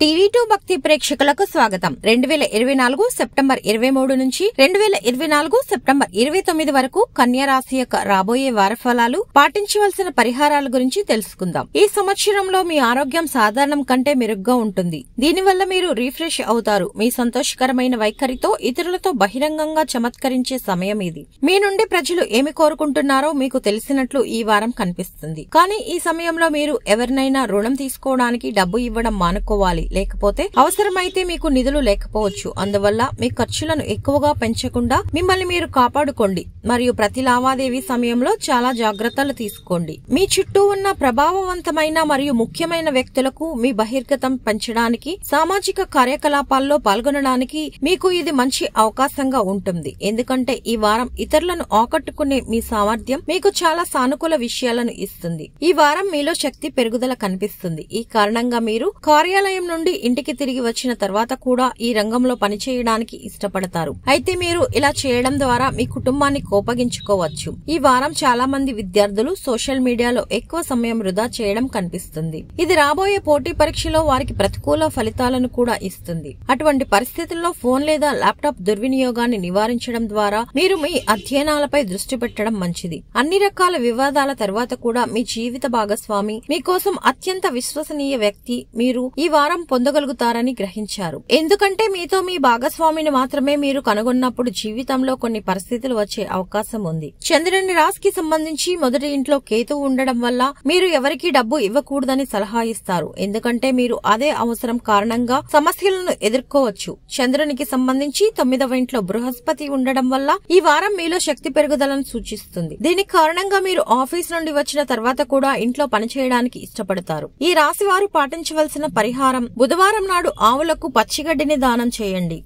టీవీ2 భక్తి ప్రేక్షకులకు స్వాగతం. 2024 సెప్టెంబర్ 23 నుంచి 2024 సెప్టెంబర్ 29 వరకు కన్యా రాశి యొక్క రాబోయే వార ఫలాలు, పాటించవలసిన పరిహారాల గురించి తెలుసుకుందాం. ఈ సంవత్సరంలో మీ ఆరోగ్యం సాధారణం కంటే మెరుగ్గా ఉంటుంది. దీనివల్ల మీరు రిఫ్రెష్ అవుతారు. మీ సంతోషకరమైన వైఖరితో ఇతరులతో బహిరంగంగా చమత్కరించే సమయం ఇది. మీ నుండి ప్రజలు ఏమి కోరుకుంటున్నారో మీకు తెలిసినట్లు ఈ వారం కనిపిస్తుంది. కానీ ఈ సమయంలో మీరు ఎవరినైనా రుణం తీసుకోవడానికి డబ్బు ఇవ్వడం మానుకోవాలి. లేకపోతే అవసరమైతే మీకు నిధులు లేకపోవచ్చు. అందువల్ల మీ ఖర్చులను ఎక్కువగా పెంచకుండా మిమ్మల్ని మీరు కాపాడుకోండి మరియు ప్రతి లావాదేవీ సమయంలో చాలా జాగ్రత్తలు తీసుకోండి. మీ చుట్టూ ఉన్న ప్రభావవంతమైన మరియు ముఖ్యమైన వ్యక్తులకు మీ బహిర్గతం పెంచడానికి, సామాజిక కార్యకలాపాల్లో పాల్గొనడానికి మీకు ఇది మంచి అవకాశంగా ఉంటుంది. ఎందుకంటే ఈ వారం ఇతరులను ఆకట్టుకునే మీ సామర్థ్యం మీకు చాలా సానుకూల విషయాలను ఇస్తుంది. ఈ వారం మీలో శక్తి పెరుగుదల కనిపిస్తుంది. ఈ కారణంగా మీరు కార్యాలయం నుండి ఇంటికి తిరిగి వచ్చిన తర్వాత కూడా ఈ రంగంలో పనిచేయడానికి ఇష్టపడతారు. అయితే మీరు ఇలా చేయడం ద్వారా మీ కుటుంబాన్ని కోపగించుకోవచ్చు. ఈ వారం చాలా మంది విద్యార్థులు సోషల్ మీడియాలో ఎక్కువ సమయం వృధా చేయడం కనిపిస్తుంది. ఇది రాబోయే పోటీ పరీక్షలో వారికి ప్రతికూల ఫలితాలను కూడా ఇస్తుంది. అటువంటి పరిస్థితుల్లో ఫోన్ లేదా ల్యాప్టాప్ దుర్వినియోగాన్ని నివారించడం ద్వారా మీరు మీ అధ్యయనాలపై దృష్టి పెట్టడం మంచిది. అన్ని రకాల వివాదాల తర్వాత కూడా మీ జీవిత భాగస్వామి మీకోసం అత్యంత విశ్వసనీయ వ్యక్తి మీరు ఈ వారం పొందగలుగుతారని గ్రహించారు. ఎందుకంటే మీతో మీ భాగస్వామిని మాత్రమే మీరు కనుగొన్నప్పుడు జీవితంలో కొన్ని పరిస్థితులు వచ్చే అవకాశం ఉంది. చంద్రుని రాశికి సంబంధించి మొదటి ఇంట్లో కేతు ఉండడం వల్ల మీరు ఎవరికీ డబ్బు ఇవ్వకూడదని సలహా ఇస్తారు. ఎందుకంటే మీరు అదే అవసరం కారణంగా సమస్యలను ఎదుర్కోవచ్చు. చంద్రునికి సంబంధించి 9వ ఇంట్లో బృహస్పతి ఉండడం వల్ల ఈ వారం మీలో శక్తి పెరుగుదలను సూచిస్తుంది. దీని కారణంగా మీరు ఆఫీస్ నుండి వచ్చిన తర్వాత కూడా ఇంట్లో పనిచేయడానికి ఇష్టపడతారు. ఈ రాశి వారు పాటించవలసిన పరిహారం: బుధవారం నాడు ఆవులకు పచ్చిగడ్డిని దానం చేయండి.